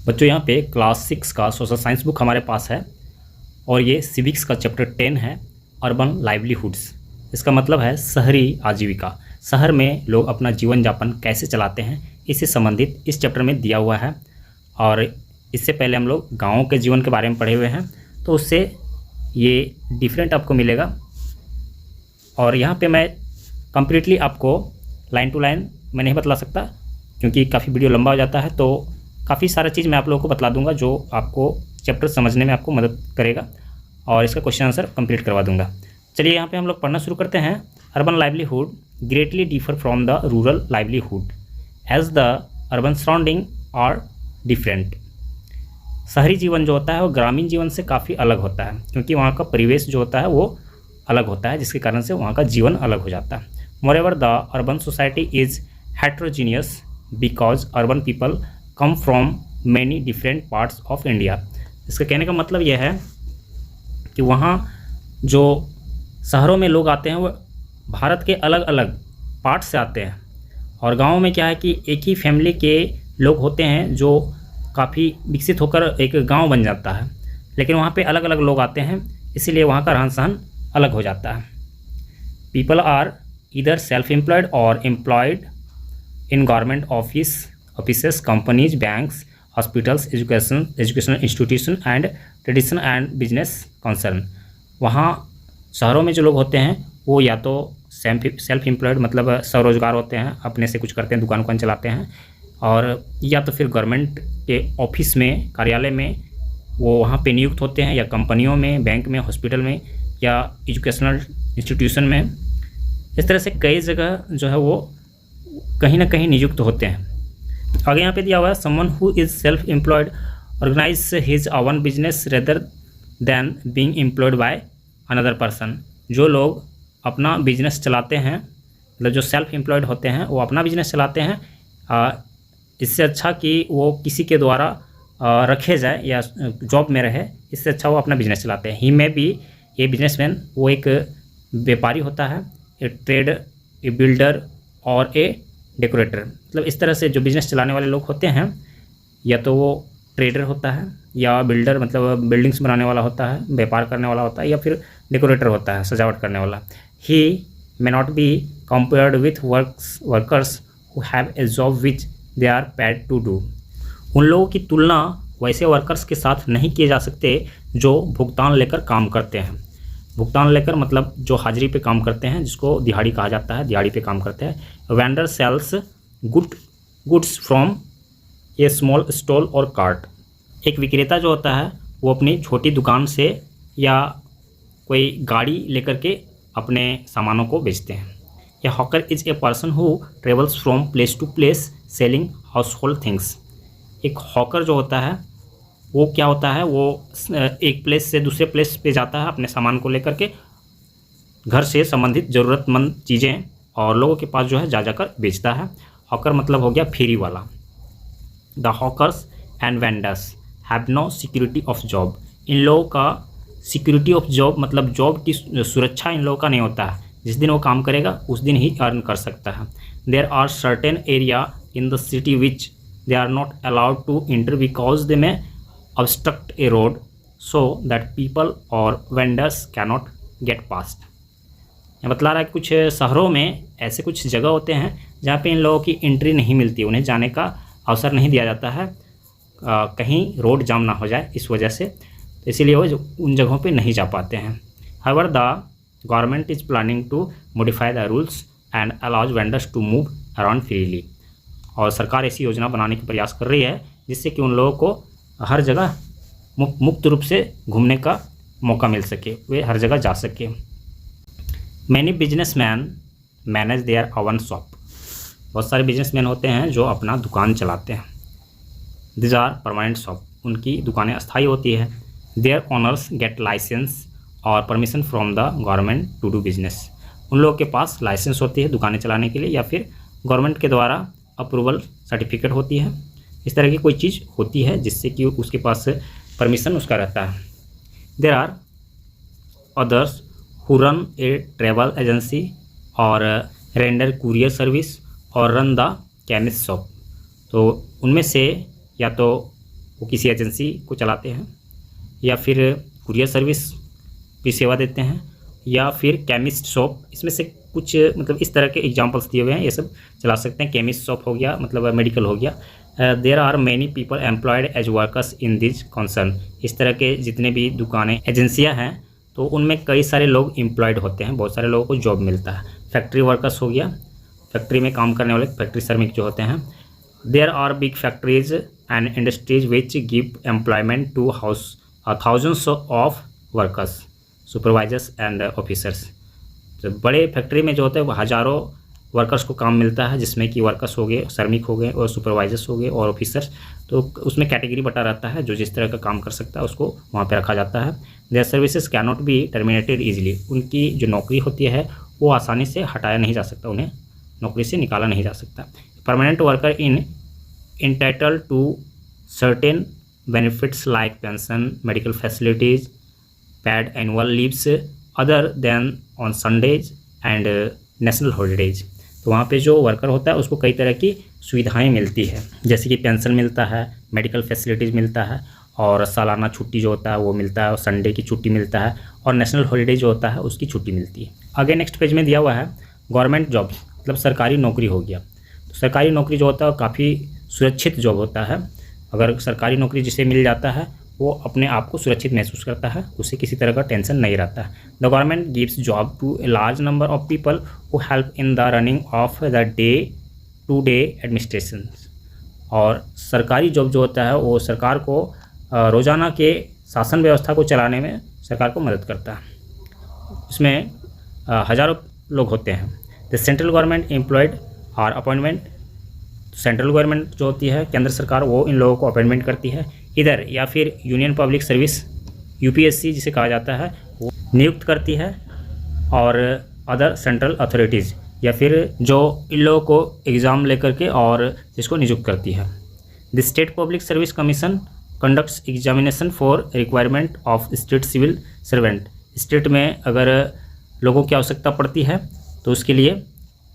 बच्चों यहाँ पे क्लास 6 का सोशल साइंस बुक हमारे पास है और ये सिविक्स का चैप्टर 10 है, अर्बन लाइवलीहुड्स। इसका मतलब है शहरी आजीविका, शहर में लोग अपना जीवन यापन कैसे चलाते हैं, इससे संबंधित इस चैप्टर में दिया हुआ है। और इससे पहले हम लोग गाँव के जीवन के बारे में पढ़े हुए हैं, तो उससे ये डिफरेंट आपको मिलेगा। और यहाँ पे मैं कम्प्लीटली आपको लाइन टू लाइन मैं नहीं बतला सकता क्योंकि काफ़ी वीडियो लंबा हो जाता है, तो काफ़ी सारा चीज़ मैं आप लोगों को बतला दूंगा जो आपको चैप्टर समझने में आपको मदद करेगा और इसका क्वेश्चन आंसर कंप्लीट करवा दूंगा। चलिए यहाँ पे हम लोग पढ़ना शुरू करते हैं। Urban livelihood greatly differ from the rural livelihood as the urban surrounding are different. शहरी जीवन जो होता है वो ग्रामीण जीवन से काफ़ी अलग होता है क्योंकि वहाँ का परिवेश जो होता है वो अलग होता है, जिसके कारण से वहाँ का जीवन अलग हो जाता है। Moreover the urban society is heterogeneous because urban people come from many different parts of India. इसका कहने का मतलब यह है कि वहाँ जो शहरों में लोग आते हैं वो भारत के अलग अलग पार्ट से आते हैं, और गाँव में क्या है कि एक ही फैमिली के लोग होते हैं जो काफ़ी विकसित होकर एक गांव बन जाता है, लेकिन वहाँ पे अलग अलग लोग आते हैं, इसीलिए वहाँ का रहन सहन अलग हो जाता है। People are either self employed और employed in government offices, companies, banks, hospitals, educational institution and tradition and business concern. वहाँ शहरों में जो लोग होते हैं वो या तो सेल्फ एम्प्लॉयड मतलब स्वरोजगार होते हैं, अपने से कुछ करते हैं, दुकान चलाते हैं, और या तो फिर गवर्नमेंट के ऑफिस में, कार्यालय में वो वहाँ पे नियुक्त होते हैं, या कंपनियों में, बैंक में, हॉस्पिटल में, या एजुकेशनल इंस्टीट्यूशन में। इस तरह से कई जगह जो है वो कहीं ना कहीं नियुक्त होते हैं। आगे यहाँ पे दिया हुआ है someone who is self employed organise his own business rather than being employed by another person. जो लोग अपना बिजनेस चलाते हैं, मतलब जो सेल्फ एम्प्लॉयड होते हैं वो अपना बिजनेस चलाते हैं, इससे अच्छा कि वो किसी के द्वारा रखे जाए या जॉब में रहे, इससे अच्छा वो अपना बिजनेस चलाते हैं। ही में भी ये बिजनेसमैन वो एक व्यापारी होता है, ए ट्रेड, ए बिल्डर और ए डेकोरेटर। मतलब इस तरह से जो बिज़नेस चलाने वाले लोग होते हैं, या तो वो ट्रेडर होता है, या बिल्डर मतलब बिल्डिंग्स बनाने वाला होता है, व्यापार करने वाला होता है, या फिर डेकोरेटर होता है, सजावट करने वाला। He may not be compared with workers who have a job which they are paid to do. उन लोगों की तुलना वैसे वर्कर्स के साथ नहीं किए जा सकते जो भुगतान लेकर काम करते हैं। भुगतान लेकर मतलब जो हाजिरी पे काम करते हैं, जिसको दिहाड़ी कहा जाता है, दिहाड़ी पे काम करते हैं। Vendor sells goods from a small stall और कार्ट। एक विक्रेता जो होता है वो अपनी छोटी दुकान से या कोई गाड़ी लेकर के अपने सामानों को बेचते हैं। A hawker is a person who travels from place to place selling household things. एक हॉकर जो होता है वो क्या होता है, वो एक प्लेस से दूसरे प्लेस पे जाता है अपने सामान को लेकर के, घर से संबंधित ज़रूरतमंद चीज़ें और लोगों के पास जो है जा जाकर बेचता है। हॉकर मतलब हो गया फेरी वाला। The hawkers and vendors have no security of job. इन लोगों का सिक्योरिटी ऑफ जॉब मतलब जॉब की सुरक्षा इन लोगों का नहीं होता है। जिस दिन वो काम करेगा उस दिन ही अर्न कर सकता है। There are certain area in the city which they are not allowed to enter because they may obstruct a road so that people or vendors cannot get past। यह बतला रहा है कि कुछ शहरों में ऐसे कुछ जगह होते हैं जहाँ पे इन लोगों की एंट्री नहीं मिलती, उन्हें जाने का अवसर नहीं दिया जाता है, कहीं रोड जाम ना हो जाए इस वजह से, तो इसीलिए वो उन जगहों पे नहीं जा पाते हैं। However, the government is planning to modify the rules and allows vendors to move around freely। और सरकार ऐसी योजना बनाने की प्रयास कर रही है जिससे कि उन लोगों को हर जगह मुक्त रूप से घूमने का मौका मिल सके, वे हर जगह जा सके। Many businessman manage their own shop. बहुत सारे बिजनेसमैन होते हैं जो अपना दुकान चलाते हैं। These are permanent shop. उनकी दुकानें अस्थायी होती है। देयर ओनर्स गेट लाइसेंस और permission from the government to do business. उन लोगों के पास लाइसेंस होती है दुकानें चलाने के लिए, या फिर गवर्नमेंट के द्वारा अप्रूवल सर्टिफिकेट होती है। इस तरह की कोई चीज़ होती है जिससे कि उसके पास परमिशन उसका रहता है। There are others who run a travel agency और रेंडर कुरियर सर्विस और रन द केमिस्ट शॉप। तो उनमें से या तो वो किसी एजेंसी को चलाते हैं, या फिर कुरियर सर्विस की सेवा देते हैं, या फिर केमिस्ट शॉप। इसमें से कुछ मतलब इस तरह के एग्जांपल्स दिए हुए हैं, ये सब चला सकते हैं। केमिस्ट शॉप हो गया, मतलब मेडिकल हो गया। There are many people employed as workers in this concern. इस तरह के जितने भी दुकानें, एजेंसियां हैं, तो उनमें कई सारे लोग एम्प्लॉयड होते हैं, बहुत सारे लोगों को जॉब मिलता है। फैक्ट्री वर्कर्स हो गया, फैक्ट्री में काम करने वाले फैक्ट्री श्रमिक जो होते हैं। There are big factories and industries which give employment to thousands of workers, supervisors and officers. तो बड़े फैक्ट्री में जो होते हैं वो हज़ारों वर्कर्स को काम मिलता है, जिसमें कि वर्कर्स हो गए, श्रमिक हो गए, और सुपरवाइजर्स हो गए, और ऑफिसर्स। तो उसमें कैटेगरी बटा रहता है, जो जिस तरह का काम कर सकता है उसको वहाँ पे रखा जाता है। There services can not be terminated easily. उनकी जो नौकरी होती है वो आसानी से हटाया नहीं जा सकता, उन्हें नौकरी से निकाला नहीं जा सकता। Permanent worker in entitle to certain benefits like pension, medical facilities, paid annual leaves other than on Sundays and national holidays। तो वहाँ पे जो वर्कर होता है उसको कई तरह की सुविधाएं मिलती है, जैसे कि पेंशन मिलता है, मेडिकल फैसिलिटीज़ मिलता है, और सालाना छुट्टी जो होता है वो मिलता है, और संडे की छुट्टी मिलता है, और नेशनल हॉलीडे जो होता है उसकी छुट्टी मिलती है। आगे नेक्स्ट पेज में दिया हुआ है गवर्नमेंट जॉब्स, मतलब सरकारी नौकरी हो गया। तो सरकारी नौकरी जो होता है काफ़ी सुरक्षित जॉब होता है। अगर सरकारी नौकरी जिसे मिल जाता है वो अपने आप को सुरक्षित महसूस करता है, उसे किसी तरह का टेंशन नहीं रहता है। The government gives job to a large number of people who help in the running of the day to day administration. और सरकारी जॉब जो होता है वो सरकार को रोज़ाना के शासन व्यवस्था को चलाने में सरकार को मदद करता है। इसमें हज़ारों लोग होते हैं। The central government employed are appointment. Central government जो होती है, केंद्र सरकार, वो इन लोगों को अपॉइंटमेंट करती है। इधर या फिर यूनियन पब्लिक सर्विस, यूपीएससी जिसे कहा जाता है, वो नियुक्त करती है। और अदर सेंट्रल अथॉरिटीज़, या फिर जो इन लोगों को एग्ज़ाम लेकर के और जिसको नियुक्त करती है। The state public service commission conducts examination for requirement of state civil servant. State में अगर लोगों की आवश्यकता पड़ती है तो उसके लिए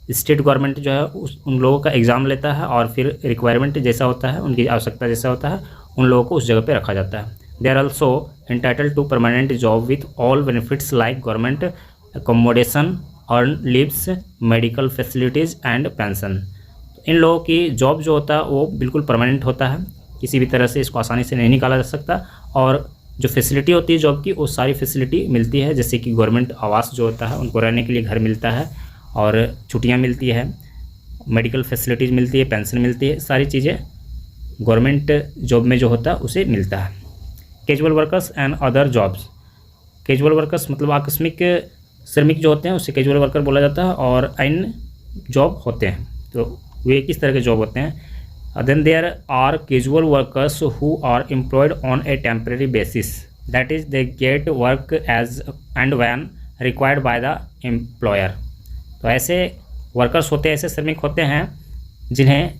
स्टेट गवर्नमेंट जो है उन लोगों का एग्ज़ाम लेता है, और फिर रिक्वायरमेंट जैसा होता है, उनकी आवश्यकता जैसा होता है, उन लोगों को उस जगह पे रखा जाता है। They are also entitled to permanent job with all benefits like government accommodation, earn leaves, medical facilities and pension. इन लोगों की जॉब जो होता है वो बिल्कुल परमानेंट होता है, किसी भी तरह से इसको आसानी से नहीं निकाला जा सकता। और जो फैसिलिटी होती है जॉब की, वो सारी फैसिलिटी मिलती है, जैसे कि गवर्नमेंट आवास जो होता है, उनको रहने के लिए घर मिलता है, और छुट्टियां मिलती है, मेडिकल फैसिलिटीज़ मिलती है, पेंशन मिलती है, सारी चीज़ें गवर्नमेंट जॉब में जो होता है उसे मिलता है। Casual workers and other jobs. Casual workers मतलब आकस्मिक श्रमिक जो होते हैं उसे कैजुअल वर्कर बोला जाता है, और अन्य जॉब होते हैं तो वे किस तरह के जॉब होते हैं। Then there are casual workers who are employed on a temporary basis, that is they get work as and when required by the employer. तो ऐसे वर्कर्स होते हैं, ऐसे श्रमिक होते हैं जिन्हें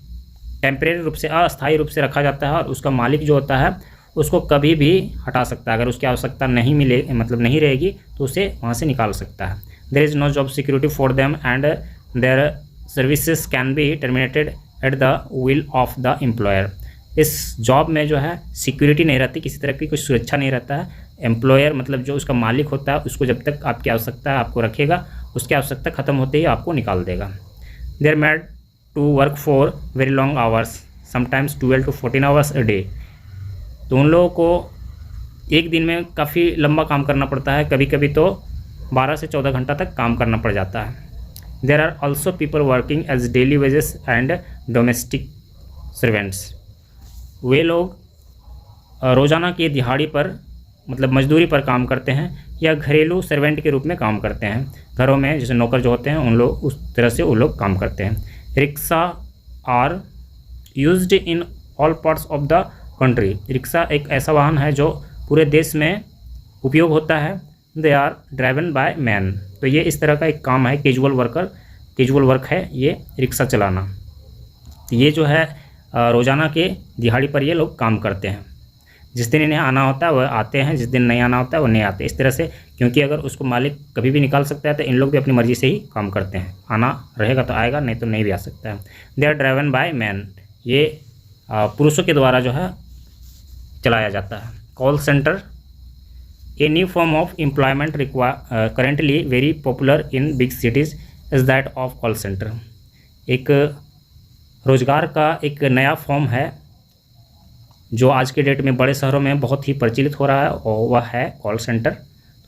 टेम्परेरी रूप से, अस्थायी रूप से रखा जाता है, और उसका मालिक जो होता है उसको कभी भी हटा सकता है। अगर उसकी आवश्यकता नहीं मिले, मतलब नहीं रहेगी, तो उसे वहाँ से निकाल सकता है। There is no job security for them and their services can be terminated at the will of the employer. इस जॉब में जो है सिक्योरिटी नहीं रहती, किसी तरह की कोई सुरक्षा नहीं रहता है। एम्प्लॉयर मतलब जो उसका मालिक होता है उसको जब तक आपकी आवश्यकता है आपको रखेगा, उसकी आवश्यकता ख़त्म होते ही आपको निकाल देगा। They are made to work for very long hours, sometimes 12 to 14 hours a day. तो उन लोगों को एक दिन में काफ़ी लंबा काम करना पड़ता है, कभी कभी तो 12 से 14 घंटा तक काम करना पड़ जाता है। There are also people working as daily wages and domestic servants. वे लोग रोज़ाना की दिहाड़ी पर, मतलब मजदूरी पर काम करते हैं, या घरेलू सर्वेंट के रूप में काम करते हैं। घरों में जैसे नौकर जो होते हैं उन लोग, उस तरह से वो लोग काम करते हैं। Rickshaw are used in all parts of the country. Rickshaw एक ऐसा वाहन है जो पूरे देश में उपयोग होता है। They are driven by man. तो ये इस तरह का एक काम है, कैजुअल वर्क है ये रिक्शा चलाना। तो ये जो है रोज़ाना के दिहाड़ी पर ये लोग काम करते हैं। जिस दिन इन्हें आना होता है वह आते हैं, जिस दिन नहीं आना होता है वो नहीं आते, इस तरह से। क्योंकि अगर उसको मालिक कभी भी निकाल सकता है तो इन लोग भी अपनी मर्ज़ी से ही काम करते हैं। आना रहेगा तो आएगा, नहीं तो नहीं भी आ सकता है। They are driven by man. ये पुरुषों के द्वारा जो है चलाया जाता है। Call centre a new form of employment currently very popular in big cities is that of call centre. एक रोज़गार का एक नया फॉर्म है जो आज के डेट में बड़े शहरों में बहुत ही प्रचलित हो रहा है, और वह है कॉल सेंटर।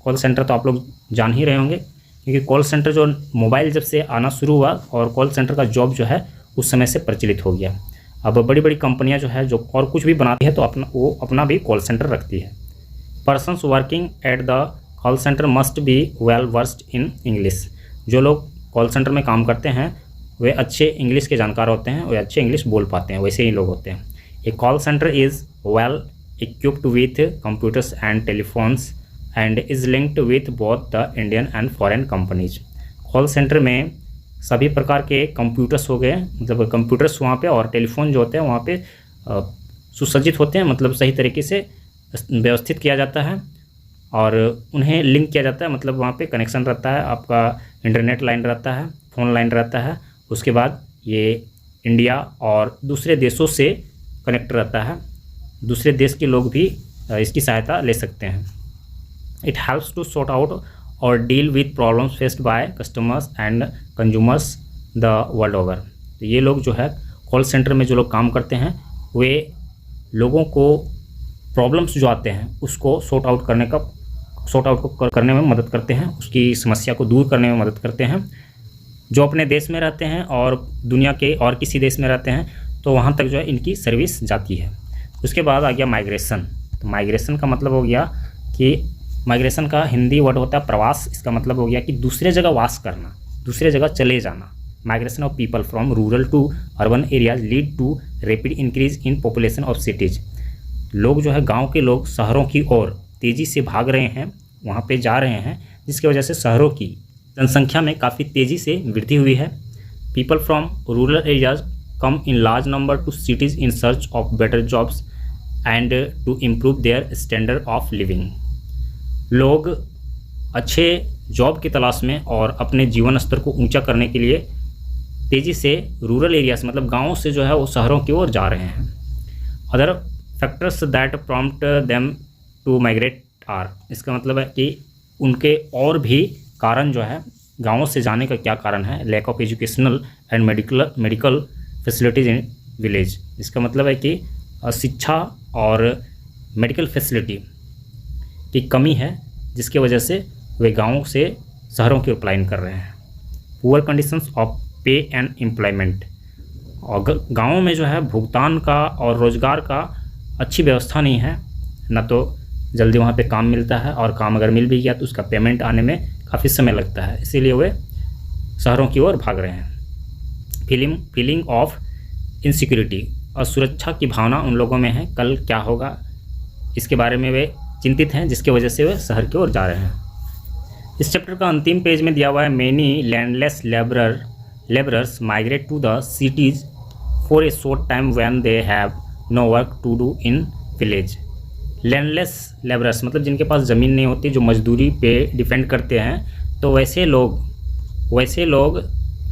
कॉल सेंटर तो आप लोग जान ही रहे होंगे, क्योंकि कॉल सेंटर जो मोबाइल जब से आना शुरू हुआ और कॉल सेंटर का जॉब जो है उस समय से प्रचलित हो गया। अब बड़ी बड़ी कंपनियां जो है जो और कुछ भी बनाती है तो अपना भी कॉल सेंटर रखती है। Persons working at the call centre must be well versed in English. जो लोग कॉल सेंटर में काम करते हैं वे अच्छे इंग्लिश के जानकार होते हैं, वे अच्छे इंग्लिश बोल पाते हैं, वैसे ही लोग होते हैं। A call centre is well equipped with computers and telephones and is linked with both the Indian and foreign companies. Call centre में सभी प्रकार के कंप्यूटर्स हो गए, मतलब कंप्यूटर्स वहाँ पे, और टेलीफोन जो होते हैं वहाँ पे सुसज्जित होते हैं, मतलब सही तरीके से व्यवस्थित किया जाता है और उन्हें लिंक किया जाता है, मतलब वहाँ पे कनेक्शन रहता है, आपका इंटरनेट लाइन रहता है, फ़ोन लाइन रहता है। उसके बाद ये इंडिया और दूसरे देशों से कनेक्ट रहता है, दूसरे देश के लोग भी इसकी सहायता ले सकते हैं। It helps to sort out और deal with problems faced by customers and consumers the world over. तो ये लोग जो है कॉल सेंटर में जो लोग काम करते हैं वे लोगों को प्रॉब्लम्स जो आते हैं उसको सॉर्ट आउट करने में मदद करते हैं, उसकी समस्या को दूर करने में मदद करते हैं। जो अपने देश में रहते हैं और दुनिया के और किसी देश में रहते हैं तो वहाँ तक जो है इनकी सर्विस जाती है। उसके बाद आ गया माइग्रेशन। तो माइग्रेशन का मतलब हो गया कि माइग्रेशन का हिंदी वर्ड होता है प्रवास। इसका मतलब हो गया कि दूसरे जगह वास करना, दूसरे जगह चले जाना। Migration of people from rural to urban areas lead to rapid increase in population of cities. लोग जो है गांव के लोग शहरों की ओर तेज़ी से भाग रहे हैं, वहां पे जा रहे हैं, जिसकी वजह से शहरों की जनसंख्या में काफ़ी तेज़ी से वृद्धि हुई है। People from rural areas come in large number to cities in search of better jobs and to improve their standard of living. लोग अच्छे जॉब की तलाश में और अपने जीवन स्तर को ऊंचा करने के लिए तेज़ी से रूरल एरियाज मतलब गाँवों से जो है वो शहरों की ओर जा रहे हैं। Other factors that prompt them to migrate are. इसका मतलब है कि उनके और भी कारण जो है गाँवों से जाने का क्या कारण है। Lack of educational and medical facilities in village. इसका मतलब है कि शिक्षा और मेडिकल फैसिलिटी की कमी है, जिसकी वजह से वे गाँवों से शहरों की ओर पलायन कर रहे हैं। पुअर कंडीशंस ऑफ पे एंड एम्प्लॉयमेंट। और गाँवों में जो है भुगतान का और रोज़गार का अच्छी व्यवस्था नहीं है, ना तो जल्दी वहाँ पे काम मिलता है, और काम अगर मिल भी गया तो उसका पेमेंट आने में काफ़ी समय लगता है, इसीलिए वे शहरों की ओर भाग रहे हैं। Feeling of insecurity. और सुरक्षा की भावना उन लोगों में है, कल क्या होगा इसके बारे में वे चिंतित हैं, जिसकी वजह से वे शहर की ओर जा रहे हैं। इस चैप्टर का अंतिम पेज में दिया हुआ है many landless labourers migrate to the cities for a short time when they have no work to do in village. Landless labourers मतलब जिनके पास ज़मीन नहीं होती, जो मजदूरी पे डिपेंड करते हैं, तो वैसे लोग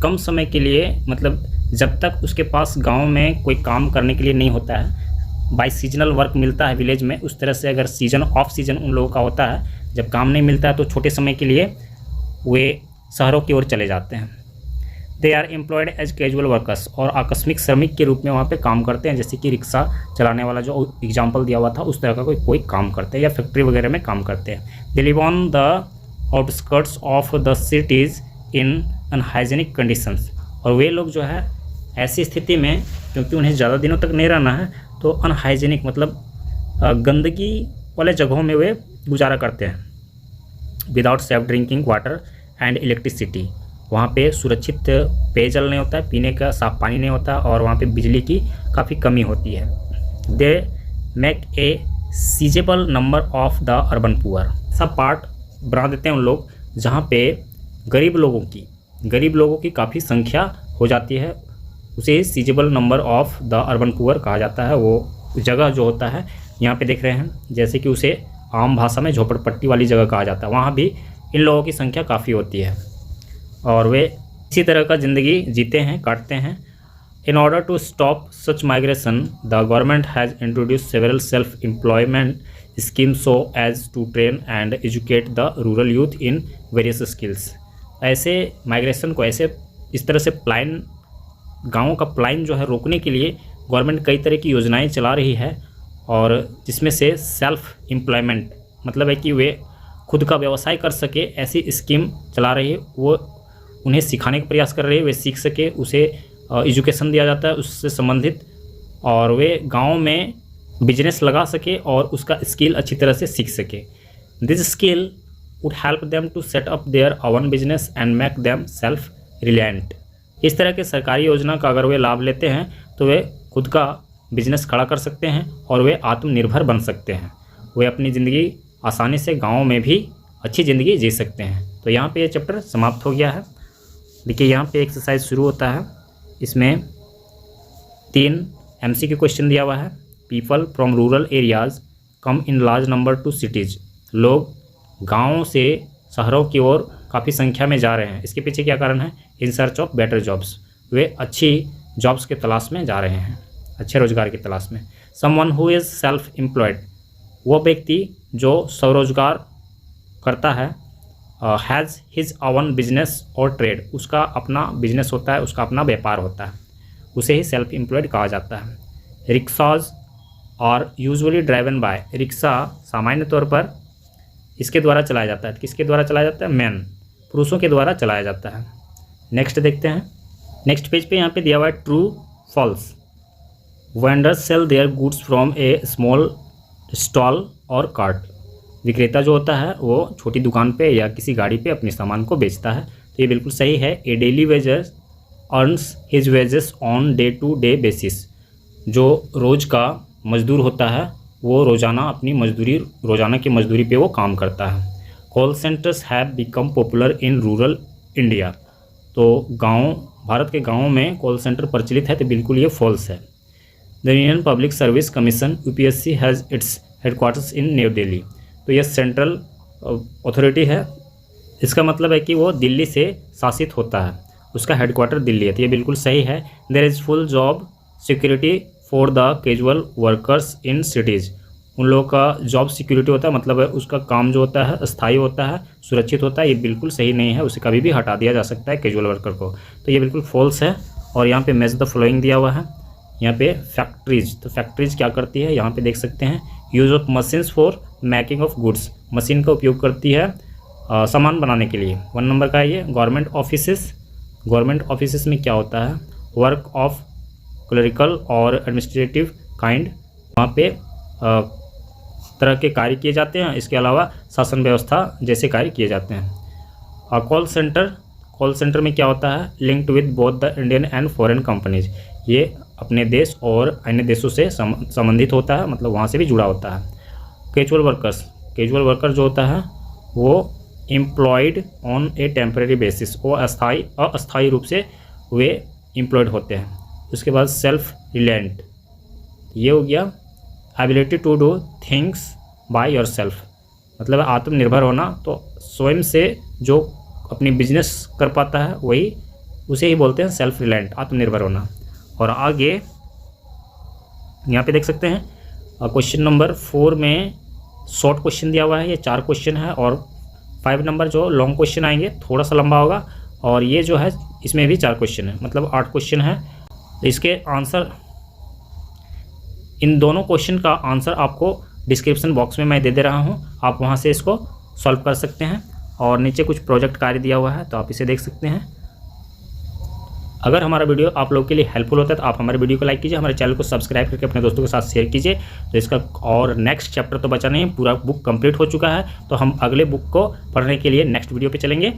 कम समय के लिए, मतलब जब तक उसके पास गांव में कोई काम करने के लिए नहीं होता है, बाई सीजनल वर्क मिलता है विलेज में, उस तरह से अगर सीजन ऑफ सीजन उन लोगों का होता है, जब काम नहीं मिलता है तो छोटे समय के लिए वे शहरों की ओर चले जाते हैं। They are employed as casual workers. और आकस्मिक श्रमिक के रूप में वहाँ पे काम करते हैं, जैसे कि रिक्शा चलाने वाला जो एग्जाम्पल दिया हुआ था उस तरह का कोई काम करते हैं, या फैक्ट्री वगैरह में काम करते हैं। They live on the outskirts of the cities in unhygienic conditions. और वे लोग जो है ऐसी स्थिति में, क्योंकि उन्हें ज़्यादा दिनों तक नहीं रहना है, तो अनहाइजेनिक मतलब गंदगी वाले जगहों में वे गुजारा करते हैं। Without safe drinking water and electricity. वहाँ पे सुरक्षित पेयजल नहीं होता है, पीने का साफ पानी नहीं होता, और वहाँ पे बिजली की काफ़ी कमी होती है। They make a sizable number of the urban poor. सब पार्ट बना देते हैं उन लोग जहाँ पे गरीब लोगों की काफ़ी संख्या हो जाती है, उसे sizable number of the urban poor कहा जाता है। वो जगह जो होता है यहाँ पे देख रहे हैं, जैसे कि उसे आम भाषा में झोपड़पट्टी वाली जगह कहा जाता है, वहाँ भी इन लोगों की संख्या काफ़ी होती है और वे इसी तरह का ज़िंदगी जीते हैं, काटते हैं। In order to stop such migration, the government has introduced several self-employment schemes so as to train and educate the rural youth in various skills. ऐसे माइग्रेशन को ऐसे इस तरह से प्लान गाँवों का प्लान जो है रोकने के लिए गवर्नमेंट कई तरह की योजनाएं चला रही है, और जिसमें से सेल्फ एम्प्लॉयमेंट मतलब है कि वे खुद का व्यवसाय कर सके ऐसी स्कीम चला रही है। वो उन्हें सिखाने का प्रयास कर रही है, वे सीख सके, उसे एजुकेशन दिया जाता है उससे संबंधित, और वे गांव में बिजनेस लगा सके और उसका स्किल अच्छी तरह से सीख सके। This skill would help them to set up their own business and make them self reliant. इस तरह के सरकारी योजना का अगर वे लाभ लेते हैं तो वे खुद का बिजनेस खड़ा कर सकते हैं और वे आत्मनिर्भर बन सकते हैं। वे अपनी ज़िंदगी आसानी से गाँव में भी अच्छी ज़िंदगी जी सकते हैं। तो यहाँ पे ये चैप्टर समाप्त हो गया है। देखिए यहाँ पे एक्सरसाइज शुरू होता है, इसमें 3 MCQ क्वेश्चन दिया हुआ है। People from rural areas come in large number to cities. लोग गाँव से शहरों की ओर काफ़ी संख्या में जा रहे हैं, इसके पीछे क्या कारण है? In search of better jobs. वे अच्छी जॉब्स के तलाश में जा रहे हैं, अच्छे रोजगार की तलाश में। Someone who is self employed, वो व्यक्ति जो स्वरोजगार करता है। हैज़ हिज ओन बिजनेस और ट्रेड, उसका अपना बिजनेस होता है, उसका अपना व्यापार होता है, उसे ही सेल्फ एम्प्लॉयड कहा जाता है। रिक्शाज और यूजुअली ड्राइवन बाय, रिक्शा सामान्य तौर पर इसके द्वारा चलाया जाता है। किसके द्वारा चलाया जाता है? मैन, पुरुषों के द्वारा चलाया जाता है। नेक्स्ट देखते हैं, नेक्स्ट पेज पे यहाँ पे दिया हुआ है true false. Vendors sell their goods from a small stall और कार्ट। विक्रेता जो होता है वो छोटी दुकान पे या किसी गाड़ी पे अपने सामान को बेचता है, तो ये बिल्कुल सही है। A daily wagers earns his wages on day to day basis. जो रोज़ का मजदूर होता है वो रोज़ाना अपनी मजदूरी, रोज़ाना की मजदूरी पे वो काम करता है। Call centres have become popular in rural India. तो गाँव, भारत के गाँवों में कॉल सेंटर प्रचलित है, तो बिल्कुल ये फॉल्स है। The Indian public service commission UPSC has its headquarters in new Delhi. तो यह सेंट्रल अथॉरिटी है, इसका मतलब है कि वो दिल्ली से शासित होता है, उसका हेडक्वार्टर दिल्ली है, तो ये बिल्कुल सही है। There is full job security for the casual workers in cities. उन लोगों का जॉब सिक्योरिटी होता है, मतलब है उसका काम जो होता है स्थायी होता है, सुरक्षित होता है। ये बिल्कुल सही नहीं है, उसे कभी भी हटा दिया जा सकता है कैजुअल वर्कर को, तो ये बिल्कुल फॉल्स है। और यहाँ पे मैच द फॉलोइंग दिया हुआ है। यहाँ पे फैक्ट्रीज, तो फैक्ट्रीज क्या करती है यहाँ पे देख सकते हैं। Use of machines for making of goods, machine का उपयोग करती है सामान बनाने के लिए। 1 नंबर का है ये। गवर्नमेंट ऑफिसेस, गवर्नमेंट ऑफिसेस में क्या होता है? वर्क ऑफ क्लरिकल और एडमिनिस्ट्रेटिव काइंड, वहाँ पे तरह के कार्य किए जाते हैं। इसके अलावा शासन व्यवस्था जैसे कार्य किए जाते हैं। कॉल सेंटर, कॉल सेंटर में क्या होता है? Linked with both the Indian and foreign companies. ये अपने देश और अन्य देशों से संबंधित होता है, मतलब वहाँ से भी जुड़ा होता है। कैजुअल वर्कर्स, कैजुअल वर्कर जो होता है वो employed on a temporary basis, वो अस्थायी रूप से वे एम्प्लॉयड होते हैं। उसके बाद सेल्फ रिलायंट, ये हो गया ability to do things by yourself, मतलब आत्मनिर्भर होना, तो स्वयं से जो अपनी बिजनेस कर पाता है वही, उसे ही बोलते हैं सेल्फ रिलायंट, आत्मनिर्भर होना। और आगे यहाँ पे देख सकते हैं क्वेश्चन नंबर 4 में शॉर्ट क्वेश्चन दिया हुआ है, ये 4 क्वेश्चन है, और 5 नंबर जो लॉन्ग क्वेश्चन आएंगे थोड़ा सा लंबा होगा, और ये जो है इसमें भी 4 क्वेश्चन है, मतलब 8 क्वेश्चन है। तो इसके आंसर, इन दोनों क्वेश्चन का आंसर आपको डिस्क्रिप्शन बॉक्स में मैं दे रहा हूँ, आप वहाँ से इसको सॉल्व कर सकते हैं। और नीचे कुछ प्रोजेक्ट कार्य दिया हुआ है, तो आप इसे देख सकते हैं। अगर हमारा वीडियो आप लोगों के लिए हेल्पफुल होता है तो आप हमारे वीडियो को लाइक कीजिए, हमारे चैनल को सब्सक्राइब करके अपने दोस्तों के साथ शेयर कीजिए। तो इसका और नेक्स्ट चैप्टर तो बचा नहीं, पूरा बुक कंप्लीट हो चुका है, तो हम अगले बुक को पढ़ने के लिए नेक्स्ट वीडियो पे चलेंगे।